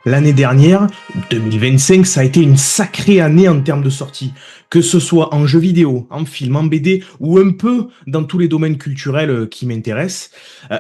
L'année dernière, 2025, ça a été une sacrée année en termes de sorties. Que ce soit en jeux vidéo, en film, en BD ou un peu dans tous les domaines culturels qui m'intéressent.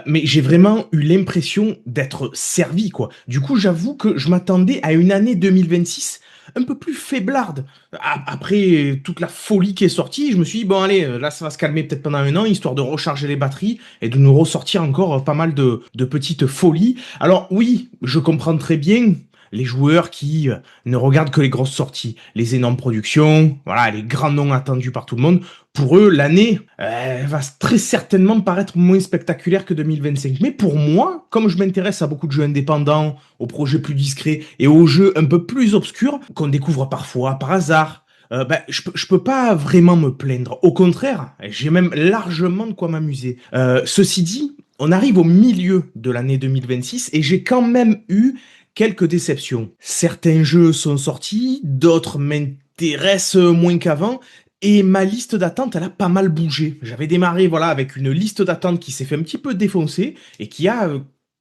Mais j'ai vraiment eu l'impression d'être servi, quoi. Du coup, j'avoue que je m'attendais à une année 2026 un peu plus faiblarde. Après toute la folie qui est sortie, je me suis dit, bon allez, là ça va se calmer peut-être pendant un an, histoire de recharger les batteries et de nous ressortir encore pas mal de petites folies. Alors oui, je comprends très bien les joueurs qui ne regardent que les grosses sorties, les énormes productions, voilà, les grands noms attendus par tout le monde. Pour eux, l'année va très certainement paraître moins spectaculaire que 2025. Mais pour moi, comme je m'intéresse à beaucoup de jeux indépendants, aux projets plus discrets et aux jeux un peu plus obscurs qu'on découvre parfois par hasard, je peux pas vraiment me plaindre. Au contraire, j'ai même largement de quoi m'amuser. Ceci dit, on arrive au milieu de l'année 2026 et j'ai quand même eu quelques déceptions. Certains jeux sont sortis, d'autres m'intéressent moins qu'avant. Et ma liste d'attente, elle a pas mal bougé. J'avais démarré voilà, avec une liste d'attente qui s'est fait un petit peu défoncer et qui a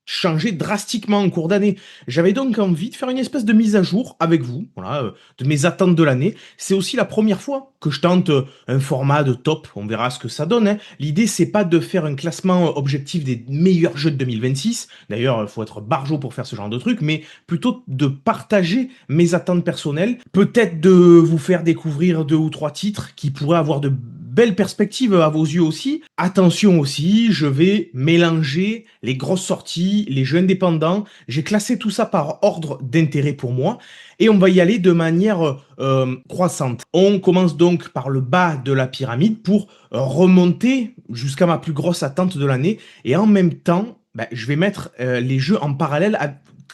changé drastiquement en cours d'année. J'avais donc envie de faire une espèce de mise à jour avec vous, voilà, de mes attentes de l'année. C'est aussi la première fois que je tente un format de top. On verra ce que ça donne, hein. L'idée, c'est pas de faire un classement objectif des meilleurs jeux de 2026. D'ailleurs, il faut être barjot pour faire ce genre de truc, mais plutôt de partager mes attentes personnelles. Peut-être de vous faire découvrir deux ou trois titres qui pourraient avoir de belles perspectives à vos yeux aussi. Attention aussi, je vais mélanger les grosses sorties, les jeux indépendants. J'ai classé tout ça par ordre d'intérêt pour moi et on va y aller de manière croissante. On commence donc par le bas de la pyramide pour remonter jusqu'à ma plus grosse attente de l'année et en même temps, je vais mettre les jeux en parallèle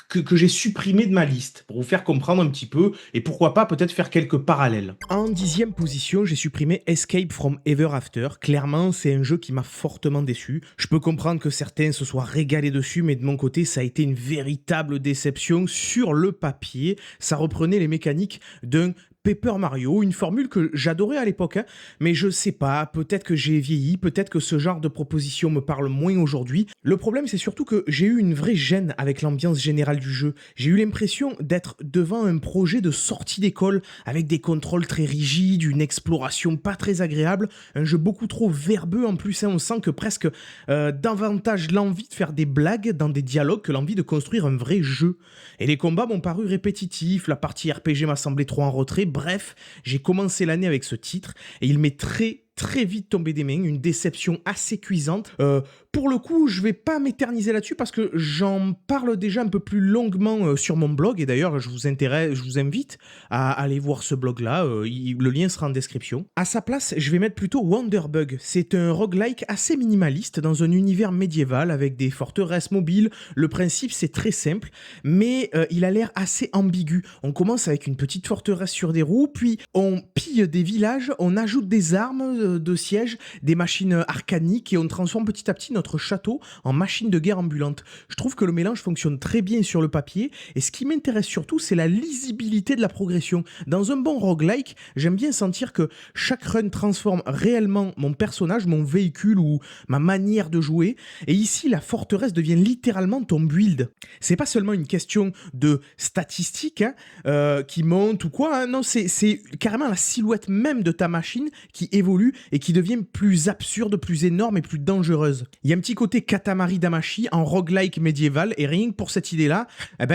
que j'ai supprimés de ma liste pour vous faire comprendre un petit peu et pourquoi pas peut-être faire quelques parallèles. En 10e position, j'ai supprimé Escape from Ever After. Clairement, c'est un jeu qui m'a fortement déçu. Je peux comprendre que certains se soient régalés dessus, mais de mon côté, ça a été une véritable déception sur le papier. Ça reprenait les mécaniques d'un Paper Mario, une formule que j'adorais à l'époque, hein, mais je sais pas, peut-être que j'ai vieilli, peut-être que ce genre de proposition me parle moins aujourd'hui. Le problème, c'est surtout que j'ai eu une vraie gêne avec l'ambiance générale du jeu. J'ai eu l'impression d'être devant un projet de sortie d'école avec des contrôles très rigides, une exploration pas très agréable, un jeu beaucoup trop verbeux en plus, hein, on sent que presque davantage l'envie de faire des blagues dans des dialogues que l'envie de construire un vrai jeu. Et les combats m'ont paru répétitifs, la partie RPG m'a semblé trop en retrait. Bref, j'ai commencé l'année avec ce titre et il m'est très vite tombé des mains, une déception assez cuisante. Pour le coup, je vais pas m'éterniser là-dessus parce que j'en parle déjà un peu plus longuement sur mon blog et d'ailleurs je vous invite à aller voir ce blog-là, le lien sera en description. À sa place, je vais mettre plutôt Wonderbug. C'est un roguelike assez minimaliste dans un univers médiéval avec des forteresses mobiles. Le principe c'est très simple, mais il a l'air assez ambigu. On commence avec une petite forteresse sur des roues, puis on pille des villages, on ajoute des armes de siège, des machines arcaniques et on transforme petit à petit notre château en machine de guerre ambulante. Je trouve que le mélange fonctionne très bien sur le papier et ce qui m'intéresse surtout, c'est la lisibilité de la progression. Dans un bon roguelike, j'aime bien sentir que chaque run transforme réellement mon personnage, mon véhicule ou ma manière de jouer. Et ici, la forteresse devient littéralement ton build. C'est pas seulement une question de statistiques qui montent ou quoi, hein. Non, c'est carrément la silhouette même de ta machine qui évolue et qui devient plus absurde, plus énorme et plus dangereuse. Il y a un petit côté Katamari Damacy en roguelike médiéval et rien que pour cette idée-là,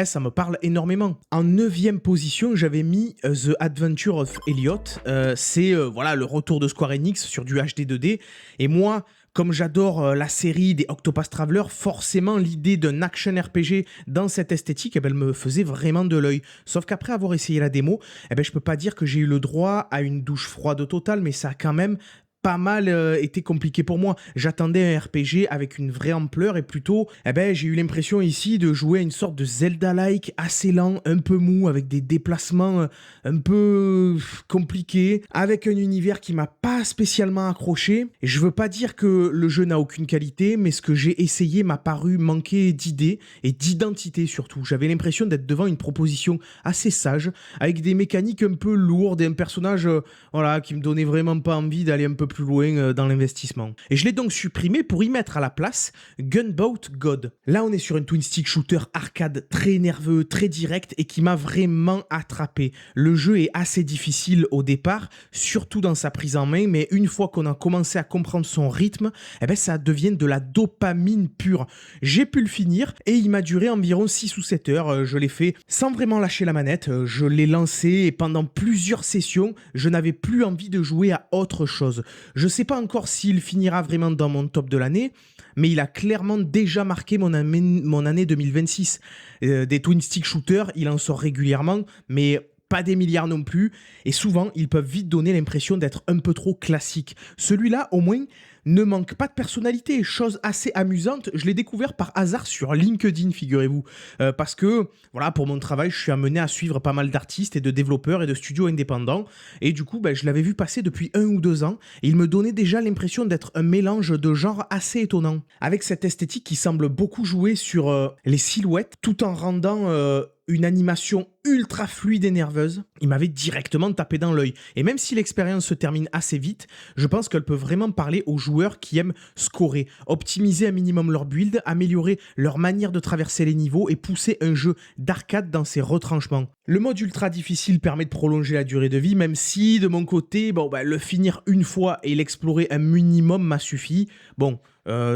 ça me parle énormément. En 9e position, j'avais mis The Adventure of Elliot. C'est voilà, le retour de Square Enix sur du HD 2D. Et moi, comme j'adore la série des Octopath Traveler, forcément l'idée d'un action RPG dans cette esthétique, elle me faisait vraiment de l'œil. Sauf qu'après avoir essayé la démo, je peux pas dire que j'ai eu le droit à une douche froide totale, mais ça a quand même pas mal été compliqué pour moi. J'attendais un RPG avec une vraie ampleur et plutôt, j'ai eu l'impression ici de jouer à une sorte de Zelda-like assez lent, un peu mou, avec des déplacements un peu compliqués, avec un univers qui m'a pas spécialement accroché. Et je veux pas dire que le jeu n'a aucune qualité, mais ce que j'ai essayé m'a paru manquer d'idées et d'identité surtout. J'avais l'impression d'être devant une proposition assez sage, avec des mécaniques un peu lourdes et un personnage voilà, qui me donnait vraiment pas envie d'aller un peu plus plus loin dans l'investissement. Et je l'ai donc supprimé pour y mettre à la place Gunboat God. Là, on est sur un twin stick shooter arcade très nerveux, très direct et qui m'a vraiment attrapé. Le jeu est assez difficile au départ, surtout dans sa prise en main, mais une fois qu'on a commencé à comprendre son rythme, eh ben ça devient de la dopamine pure. J'ai pu le finir et il m'a duré environ 6 ou 7 heures. Je l'ai fait sans vraiment lâcher la manette. Je l'ai lancé et pendant plusieurs sessions, je n'avais plus envie de jouer à autre chose. Je sais pas encore s'il finira vraiment dans mon top de l'année, mais il a clairement déjà marqué mon année 2026. Des twin stick shooters, il en sort régulièrement, mais pas des milliards non plus, et souvent ils peuvent vite donner l'impression d'être un peu trop classiques. Celui-là, au moins, ne manque pas de personnalité, chose assez amusante, je l'ai découvert par hasard sur LinkedIn, figurez-vous, parce que, voilà, pour mon travail, je suis amené à suivre pas mal d'artistes et de développeurs et de studios indépendants, et du coup, je l'avais vu passer depuis 1 ou 2 ans, et il me donnait déjà l'impression d'être un mélange de genres assez étonnant, avec cette esthétique qui semble beaucoup jouer sur les silhouettes, tout en rendant une animation ultra fluide et nerveuse, il m'avait directement tapé dans l'œil. Et même si l'expérience se termine assez vite, je pense qu'elle peut vraiment parler aux joueurs qui aiment scorer, optimiser un minimum leur build, améliorer leur manière de traverser les niveaux et pousser un jeu d'arcade dans ses retranchements. Le mode ultra difficile permet de prolonger la durée de vie, même si de mon côté, le finir une fois et l'explorer un minimum m'a suffi.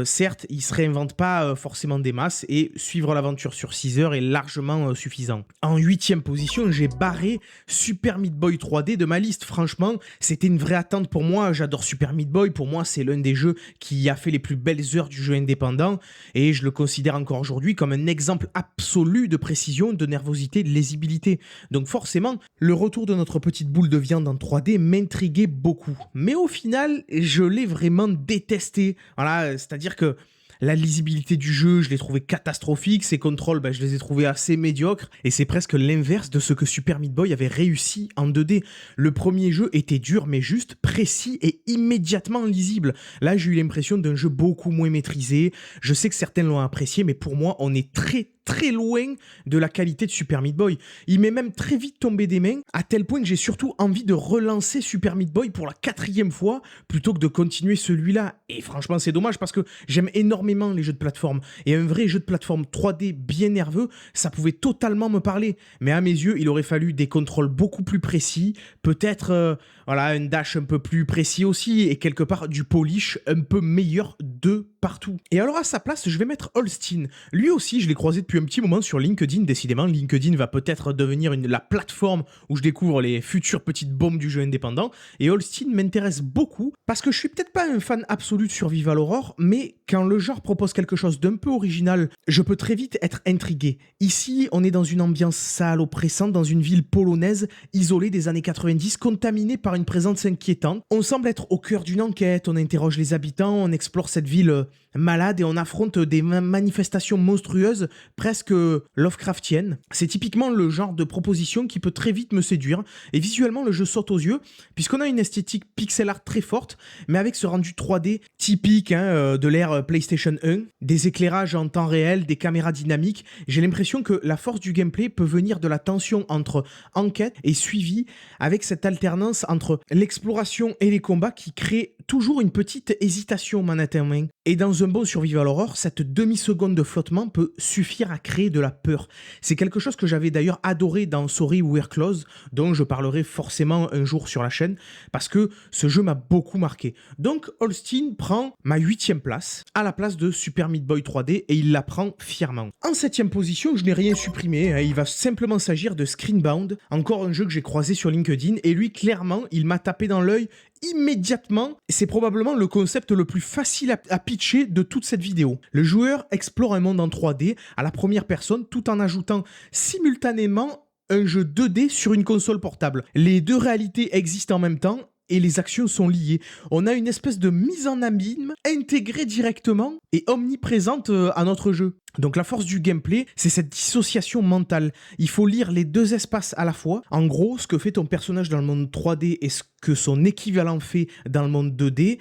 Certes, il se réinvente pas forcément des masses et suivre l'aventure sur 6 heures est largement suffisant. En 8e position, j'ai barré Super Meat Boy 3D de ma liste. Franchement, c'était une vraie attente pour moi. J'adore Super Meat Boy. Pour moi, c'est l'un des jeux qui a fait les plus belles heures du jeu indépendant et je le considère encore aujourd'hui comme un exemple absolu de précision, de nervosité, de lisibilité. Donc forcément, le retour de notre petite boule de viande en 3D m'intriguait beaucoup. Mais au final, je l'ai vraiment détesté. Voilà, c'est-à-dire que la lisibilité du jeu, je l'ai trouvé catastrophique. Ses contrôles, je les ai trouvés assez médiocres. Et c'est presque l'inverse de ce que Super Meat Boy avait réussi en 2D. Le premier jeu était dur, mais juste précis et immédiatement lisible. Là, j'ai eu l'impression d'un jeu beaucoup moins maîtrisé. Je sais que certains l'ont apprécié, mais pour moi, on est très loin de la qualité de Super Meat Boy. Il m'est même très vite tombé des mains, à tel point que j'ai surtout envie de relancer Super Meat Boy pour la 4e fois, plutôt que de continuer celui-là. Et franchement, c'est dommage parce que j'aime énormément les jeux de plateforme. Et un vrai jeu de plateforme 3D bien nerveux, ça pouvait totalement me parler. Mais à mes yeux, il aurait fallu des contrôles beaucoup plus précis, peut-être un dash un peu plus précis aussi, et quelque part du polish un peu meilleur de partout. Et alors à sa place, je vais mettre Holstein. Lui aussi, je l'ai croisé depuis un petit moment sur LinkedIn. Décidément, LinkedIn va peut-être devenir la plateforme où je découvre les futures petites bombes du jeu indépendant. Et Holstein m'intéresse beaucoup parce que je suis peut-être pas un fan absolu de Survival Horror, mais quand le genre propose quelque chose d'un peu original, je peux très vite être intrigué. Ici, on est dans une ambiance sale, oppressante, dans une ville polonaise, isolée des années 90, contaminée par une présence inquiétante. On semble être au cœur d'une enquête, on interroge les habitants, on explore cette ville malade et on affronte des manifestations monstrueuses, presque Lovecraftiennes. C'est typiquement le genre de proposition qui peut très vite me séduire, et visuellement le jeu saute aux yeux, puisqu'on a une esthétique pixel art très forte, mais avec ce rendu 3D typique de l'ère PlayStation 1, des éclairages en temps réel, des caméras dynamiques. J'ai l'impression que la force du gameplay peut venir de la tension entre enquête et suivi, avec cette alternance entre l'exploration et les combats qui crée toujours une petite hésitation manette en main. Et dans un bon survival horror, cette demi-seconde de flottement peut suffire à créer de la peur. C'est quelque chose que j'avais d'ailleurs adoré dans Sorry We're Close, dont je parlerai forcément un jour sur la chaîne, parce que ce jeu m'a beaucoup marqué. Donc Holstein prend ma 8e place, à la place de Super Meat Boy 3D, et il la prend fièrement. En 7e position, je n'ai rien supprimé, il va simplement s'agir de Screenbound, encore un jeu que j'ai croisé sur LinkedIn, et lui, clairement, il m'a tapé dans l'œil immédiatement. C'est probablement le concept le plus facile à pitcher de toute cette vidéo. Le joueur explore un monde en 3D à la première personne tout en ajoutant simultanément un jeu 2D sur une console portable. Les deux réalités existent en même temps et les actions sont liées. On a une espèce de mise en abîme intégrée directement et omniprésente à notre jeu. Donc la force du gameplay, c'est cette dissociation mentale. Il faut lire les deux espaces à la fois. En gros, ce que fait ton personnage dans le monde 3D et ce que son équivalent fait dans le monde 2D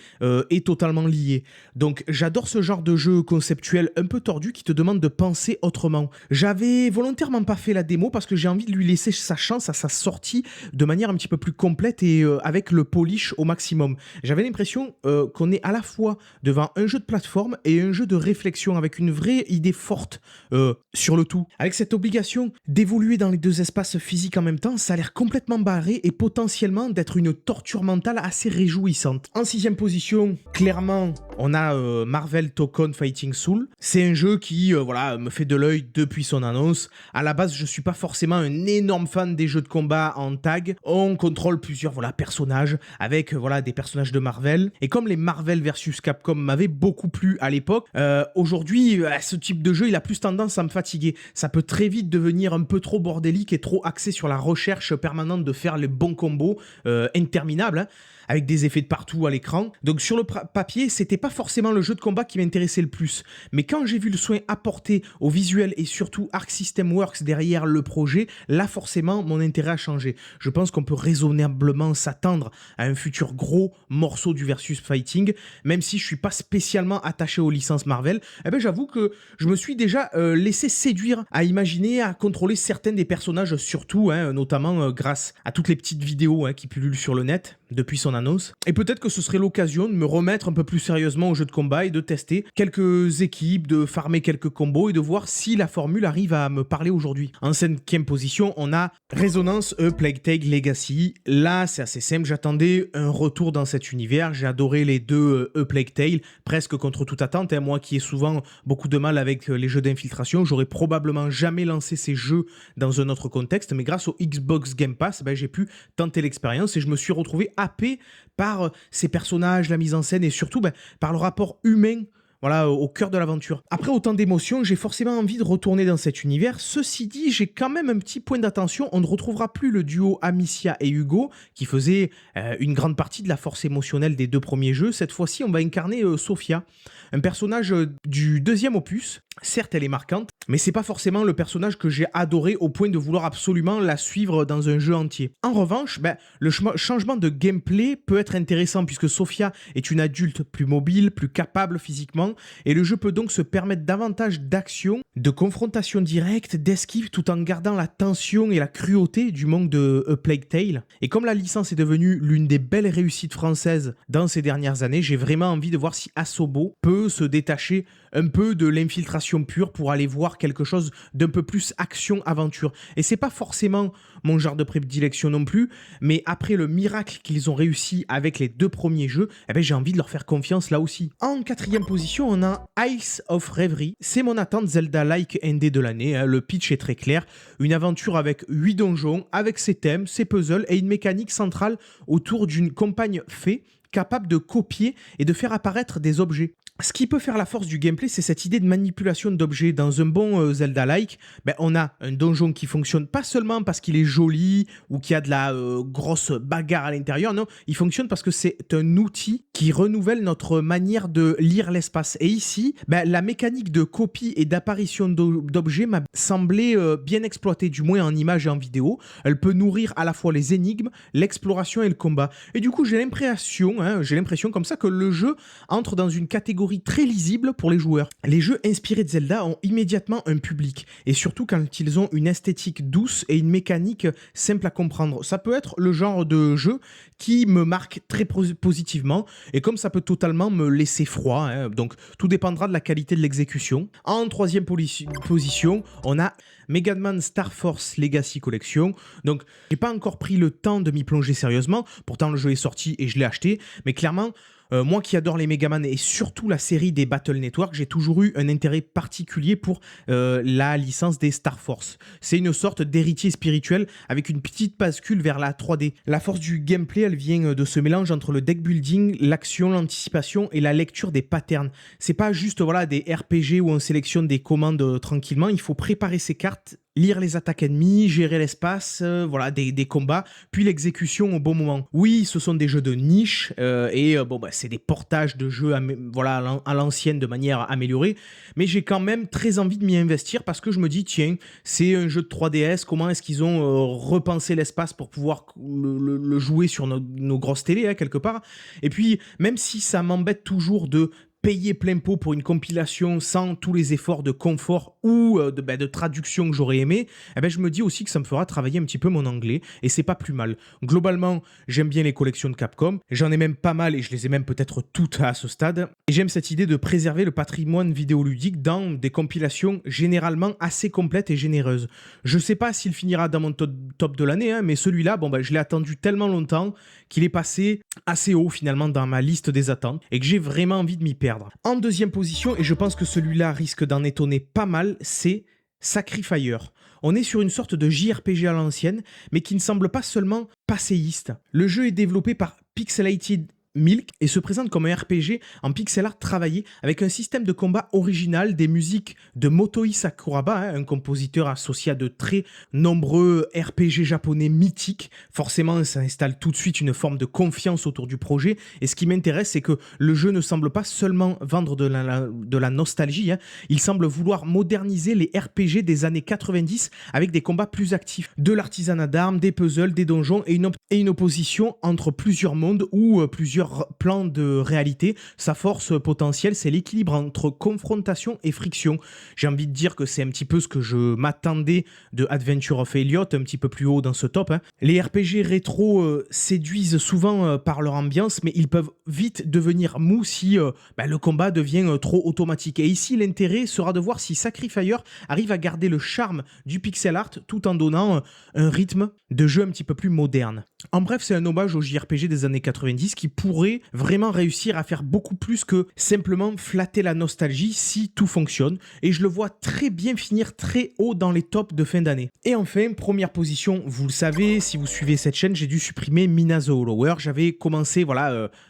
est totalement lié. Donc j'adore ce genre de jeu conceptuel un peu tordu qui te demande de penser autrement. J'avais volontairement pas fait la démo parce que j'ai envie de lui laisser sa chance à sa sortie de manière un petit peu plus complète et avec le polish au maximum. J'avais l'impression qu'on est à la fois devant un jeu de plateforme et un jeu de réflexion avec une vraie idée forte sur le tout. Avec cette obligation d'évoluer dans les deux espaces physiques en même temps, ça a l'air complètement barré et potentiellement d'être une torture mentale assez réjouissante. En 6ème position, clairement, on a Marvel Tokon Fighting Soul. C'est un jeu qui voilà, me fait de l'œil depuis son annonce. À la base, je suis pas forcément un énorme fan des jeux de combat en tag. On contrôle plusieurs personnages avec des personnages de Marvel. Et comme les Marvel versus Capcom m'avaient beaucoup plu à l'époque, aujourd'hui, ce type de jeu, il a plus tendance à me fatiguer. Ça peut très vite devenir un peu trop bordélique et trop axé sur la recherche permanente de faire les bons combos interminables, hein, avec des effets de partout à l'écran. Donc sur le papier, c'était pas forcément le jeu de combat qui m'intéressait le plus. Mais quand j'ai vu le soin apporté au visuel et surtout Arc System Works derrière le projet, là forcément mon intérêt a changé. Je pense qu'on peut raisonnablement s'attendre à un futur gros morceau du versus fighting, même si je suis pas spécialement attaché aux licences Marvel. J'avoue que je me suis déjà laissé séduire à imaginer, à contrôler certains des personnages, surtout, hein, notamment grâce à toutes les petites vidéos qui pullulent sur le net depuis son annonce. Et peut-être que ce serait l'occasion de me remettre un peu plus sérieusement au jeu de combat et de tester quelques équipes, de farmer quelques combos et de voir si la formule arrive à me parler aujourd'hui. En 5ème position, on a Resonance A Plague Tale Legacy. Là, c'est assez simple, j'attendais un retour dans cet univers. J'ai adoré les deux A Plague Tale, presque contre toute attente. Moi qui ai souvent beaucoup de mal avec les jeux d'infiltration, j'aurais probablement jamais lancé ces jeux dans un autre contexte, mais grâce au Xbox Game Pass, j'ai pu tenter l'expérience et je me suis retrouvé happé par ces personnages, la mise en scène et surtout par le rapport humain au cœur de l'aventure. Après autant d'émotions, j'ai forcément envie de retourner dans cet univers. Ceci dit, j'ai quand même un petit point d'attention. On ne retrouvera plus le duo Amicia et Hugo, qui faisait une grande partie de la force émotionnelle des deux premiers jeux. Cette fois-ci, on va incarner Sophia, un personnage du 2e opus. Certes, elle est marquante, mais c'est pas forcément le personnage que j'ai adoré au point de vouloir absolument la suivre dans un jeu entier. En revanche, le changement de gameplay peut être intéressant puisque Sophia est une adulte plus mobile, plus capable physiquement, et le jeu peut donc se permettre davantage d'action, de confrontation directe, d'esquive, tout en gardant la tension et la cruauté du monde de A Plague Tale. Et comme la licence est devenue l'une des belles réussites françaises dans ces dernières années, j'ai vraiment envie de voir si Asobo peut se détacher un peu de l'infiltration pure pour aller voir quelque chose d'un peu plus action-aventure. Et c'est pas forcément mon genre de prédilection non plus, mais après le miracle qu'ils ont réussi avec les deux premiers jeux, j'ai envie de leur faire confiance là aussi. En 4e position, on a Isles of Reverie. C'est mon attente Zelda-like ND de l'année. Le pitch est très clair. Une aventure avec 8 donjons, avec ses thèmes, ses puzzles et une mécanique centrale autour d'une compagne fée capable de copier et de faire apparaître des objets. Ce qui peut faire la force du gameplay, c'est cette idée de manipulation d'objets. Dans un bon Zelda-like, on a un donjon qui fonctionne pas seulement parce qu'il est joli ou qu'il y a de la grosse bagarre à l'intérieur, non, il fonctionne parce que c'est un outil qui renouvelle notre manière de lire l'espace. Et ici, la mécanique de copie et d'apparition d'objets m'a semblé bien exploitée, du moins en image et en vidéo. Elle peut nourrir à la fois les énigmes, l'exploration et le combat. Et du coup, j'ai l'impression comme ça que le jeu entre dans une catégorie très lisible pour les joueurs. Les jeux inspirés de Zelda ont immédiatement un public, et surtout quand ils ont une esthétique douce et une mécanique simple à comprendre. Ça peut être le genre de jeu qui me marque très positivement, et comme ça peut totalement me laisser froid, donc tout dépendra de la qualité de l'exécution. En 3e position, on a Mega Man Star Force Legacy Collection. Donc j'ai pas encore pris le temps de m'y plonger sérieusement, pourtant le jeu est sorti et je l'ai acheté, mais clairement, moi qui adore les Megaman et surtout la série des Battle Network, j'ai toujours eu un intérêt particulier pour la licence des Star Force. C'est une sorte d'héritier spirituel avec une petite bascule vers la 3D. La force du gameplay, elle vient de ce mélange entre le deck building, l'action, l'anticipation et la lecture des patterns. C'est pas juste des RPG où on sélectionne des commandes tranquillement, il faut préparer ses cartes lire les attaques ennemies, gérer l'espace, voilà, des combats, puis l'exécution au bon moment. Oui, ce sont des jeux de niche, bon, bah, c'est des portages de jeux voilà, à l'ancienne de manière améliorée, mais j'ai quand même très envie de m'y investir parce que je me dis, tiens, c'est un jeu de 3DS, comment est-ce qu'ils ont repensé l'espace pour pouvoir le jouer sur nos grosses télés, hein, quelque part. Et puis, même si ça m'embête toujours de payer plein pot pour une compilation sans tous les efforts de confort ou de traduction que j'aurais aimé, eh ben, je me dis aussi que ça me fera travailler un petit peu mon anglais et c'est pas plus mal. Globalement, j'aime bien les collections de Capcom, j'en ai même pas mal et je les ai même peut-être toutes à ce stade. Et j'aime cette idée de préserver le patrimoine vidéoludique dans des compilations généralement assez complètes et généreuses. Je sais pas s'il finira dans mon top de l'année, hein, mais celui-là, bon, bah, je l'ai attendu tellement longtemps qu'il est passé assez haut finalement dans ma liste des attentes et que j'ai vraiment envie de m'y perdre. En deuxième position, et je pense que celui-là risque d'en étonner pas mal, c'est Sacrifier. On est sur une sorte de JRPG à l'ancienne, mais qui ne semble pas seulement passéiste. Le jeu est développé par Pixelated Milk et se présente comme un RPG en pixel art travaillé avec un système de combat original, des musiques de Motoi Sakuraba, hein, un compositeur associé à de très nombreux RPG japonais mythiques. Forcément, ça installe tout de suite une forme de confiance autour du projet. Et ce qui m'intéresse, c'est que le jeu ne semble pas seulement vendre de la nostalgie, hein. Il semble vouloir moderniser les RPG des années 90 avec des combats plus actifs, de l'artisanat d'armes, des puzzles, des donjons et une opposition entre plusieurs mondes ou plusieurs plans de réalité. Sa force potentielle, c'est l'équilibre entre confrontation et friction. J'ai envie de dire que c'est un petit peu ce que je m'attendais de Adventure of Elliot, un petit peu plus haut dans ce top, hein. Les RPG rétro séduisent souvent par leur ambiance, mais ils peuvent vite devenir mous si le combat devient trop automatique. Et ici, l'intérêt sera de voir si Sacrifier arrive à garder le charme du pixel art tout en donnant un rythme de jeu un petit peu plus moderne. En bref, c'est un hommage au JRPG des années 90 qui pourrait vraiment réussir à faire beaucoup plus que simplement flatter la nostalgie si tout fonctionne. Et je le vois très bien finir très haut dans les tops de fin d'année. Et enfin, première position, vous le savez, si vous suivez cette chaîne, j'ai dû supprimer Mina the Hollower. J'avais commencé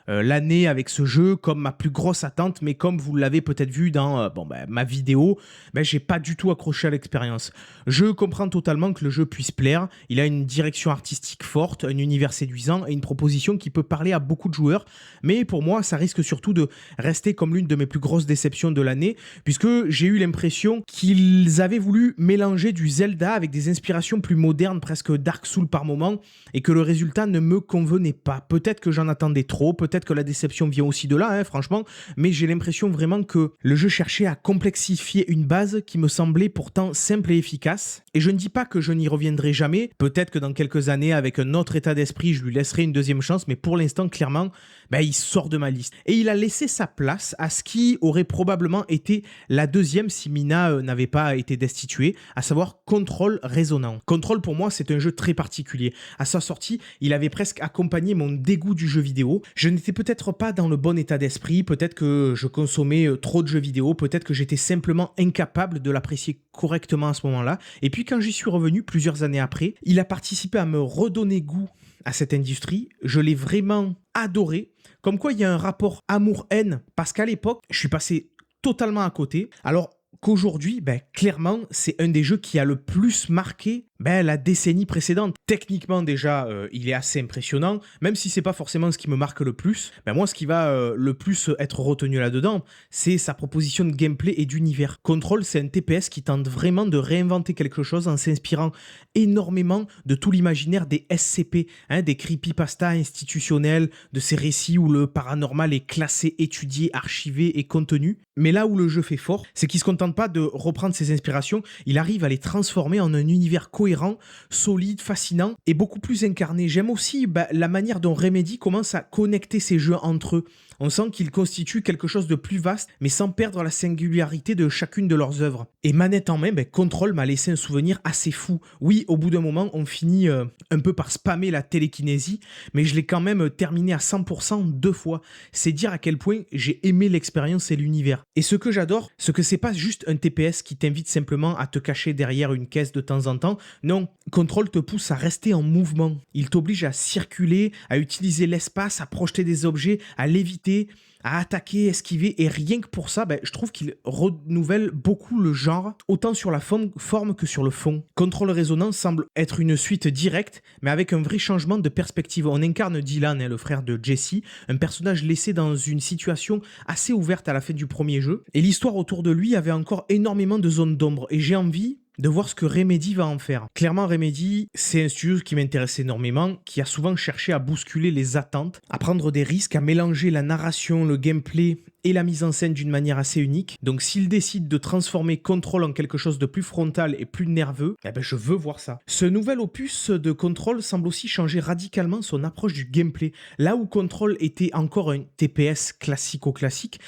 l'année avec ce jeu comme ma plus grosse attente, mais comme vous l'avez peut-être vu dans ma vidéo, j'ai pas du tout accroché à l'expérience. Je comprends totalement que le jeu puisse plaire. Il a une direction artistique forte, un univers séduisant et une proposition qui peut parler à beaucoup de joueurs, mais pour moi ça risque surtout de rester comme l'une de mes plus grosses déceptions de l'année, puisque j'ai eu l'impression qu'ils avaient voulu mélanger du Zelda avec des inspirations plus modernes, presque Dark Souls par moment, et que le résultat ne me convenait pas. Peut-être que j'en attendais trop, peut-être que la déception vient aussi de là, franchement, mais j'ai l'impression vraiment que le jeu cherchait à complexifier une base qui me semblait pourtant simple et efficace, et je ne dis pas que je n'y reviendrai jamais, peut-être que dans quelques années, avec un autre état d'esprit, je lui laisserai une deuxième chance, mais pour l'instant, clairement, il sort de ma liste. Et il a laissé sa place à ce qui aurait probablement été la deuxième si Mina n'avait pas été destituée, à savoir Control Résonant. Control, pour moi, c'est un jeu très particulier. À sa sortie, il avait presque accompagné mon dégoût du jeu vidéo. Je n'étais peut-être pas dans le bon état d'esprit, peut-être que je consommais trop de jeux vidéo, peut-être que j'étais simplement incapable de l'apprécier correctement à ce moment-là. Et puis quand j'y suis revenu plusieurs années après, il a participé à me redonner goût à cette industrie. Je l'ai vraiment adoré. Comme quoi, il y a un rapport amour-haine, parce qu'à l'époque, je suis passé totalement à côté. Alors qu'aujourd'hui, clairement, c'est un des jeux qui a le plus marqué la décennie précédente. Techniquement, déjà, il est assez impressionnant, même si c'est pas forcément ce qui me marque le plus. Moi, ce qui va le plus être retenu là-dedans, c'est sa proposition de gameplay et d'univers. Control, c'est un TPS qui tente vraiment de réinventer quelque chose en s'inspirant énormément de tout l'imaginaire des SCP, des creepypasta institutionnels, de ces récits où le paranormal est classé, étudié, archivé et contenu. Mais là où le jeu fait fort, c'est qu'il se contente pas de reprendre ses inspirations, il arrive à les transformer en un univers cohérent, solide, fascinant et beaucoup plus incarné. J'aime aussi la manière dont Remedy commence à connecter ces jeux entre eux. On sent qu'ils constituent quelque chose de plus vaste, mais sans perdre la singularité de chacune de leurs œuvres. Et manette en main, Control m'a laissé un souvenir assez fou. Oui, au bout d'un moment, on finit un peu par spammer la télékinésie, mais je l'ai quand même terminé à 100% 2 fois. C'est dire à quel point j'ai aimé l'expérience et l'univers. Et ce que j'adore, c'est que c'est pas juste un TPS qui t'invite simplement à te cacher derrière une caisse de temps en temps. Non, Control te pousse à rester en mouvement. Il t'oblige à circuler, à utiliser l'espace, à projeter des objets, à léviter, à attaquer, esquiver, et rien que pour ça, je trouve qu'il renouvelle beaucoup le genre, autant sur la forme que sur le fond. Control Résonance semble être une suite directe, mais avec un vrai changement de perspective. On incarne Dylan, le frère de Jesse, un personnage laissé dans une situation assez ouverte à la fin du premier jeu, et l'histoire autour de lui avait encore énormément de zones d'ombre, et j'ai envie de voir ce que Remedy va en faire. Clairement, Remedy, c'est un studio qui m'intéresse énormément, qui a souvent cherché à bousculer les attentes, à prendre des risques, à mélanger la narration, le gameplay et la mise en scène d'une manière assez unique. Donc s'il décide de transformer Control en quelque chose de plus frontal et plus nerveux, je veux voir ça. Ce nouvel opus de Control semble aussi changer radicalement son approche du gameplay. Là où Control était encore un TPS classico-classique,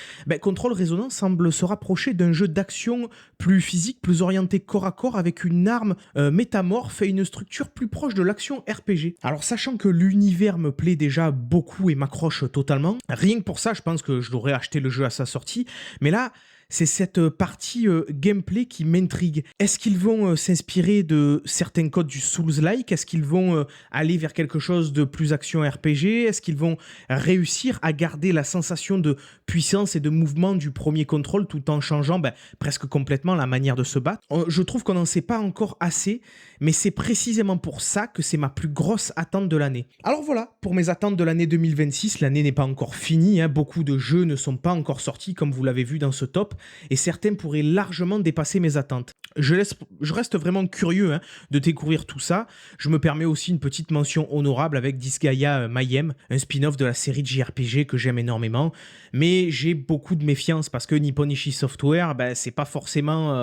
Control Résonance semble se rapprocher d'un jeu d'action plus physique, plus orienté corps à corps, avec une arme métamorphe et une structure plus proche de l'action RPG. Alors sachant que l'univers me plaît déjà beaucoup et m'accroche totalement, rien que pour ça je pense que je l'aurais acheté le jeu à sa sortie, mais là c'est cette partie gameplay qui m'intrigue. Est-ce qu'ils vont s'inspirer de certains codes du Souls-like? Est-ce qu'ils vont aller vers quelque chose de plus action RPG? Est-ce qu'ils vont réussir à garder la sensation de puissance et de mouvement du premier Control tout en changeant presque complètement la manière de se battre? Je trouve qu'on n'en sait pas encore assez, mais c'est précisément pour ça que c'est ma plus grosse attente de l'année. Alors voilà, pour mes attentes de l'année 2026, l'année n'est pas encore finie, beaucoup de jeux ne sont pas encore sortis comme vous l'avez vu dans ce top, et certains pourraient largement dépasser mes attentes. Je reste vraiment curieux de découvrir tout ça. Je me permets aussi une petite mention honorable avec Disgaea Mayhem, un spin-off de la série de JRPG que j'aime énormément, mais j'ai beaucoup de méfiance parce que Nippon Ichi Software, c'est pas forcément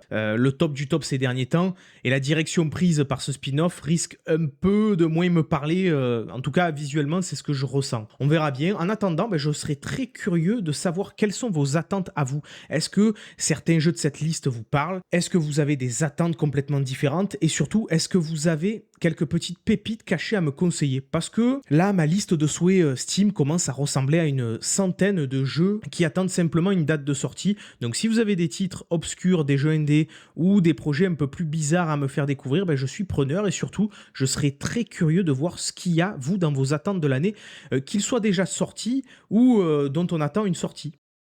le top du top ces derniers temps, et la direction prise par ce spin-off risque un peu de moins me parler, en tout cas visuellement c'est ce que je ressens. On verra bien. En attendant, je serais très curieux de savoir quelles sont vos attentes à vous. Est-ce que certains jeux de cette liste vous parlent? Est-ce que vous avez des attentes complètement différentes? Et surtout, est-ce que vous avez quelques petites pépites cachées à me conseiller? Parce que là, ma liste de souhaits Steam commence à ressembler à une centaine de jeux qui attendent simplement une date de sortie. Donc si vous avez des titres obscurs, des jeux indés ou des projets un peu plus bizarres à me faire découvrir, je suis preneur, et surtout, je serai très curieux de voir ce qu'il y a, vous, dans vos attentes de l'année, qu'ils soient déjà sortis ou dont on attend une sortie.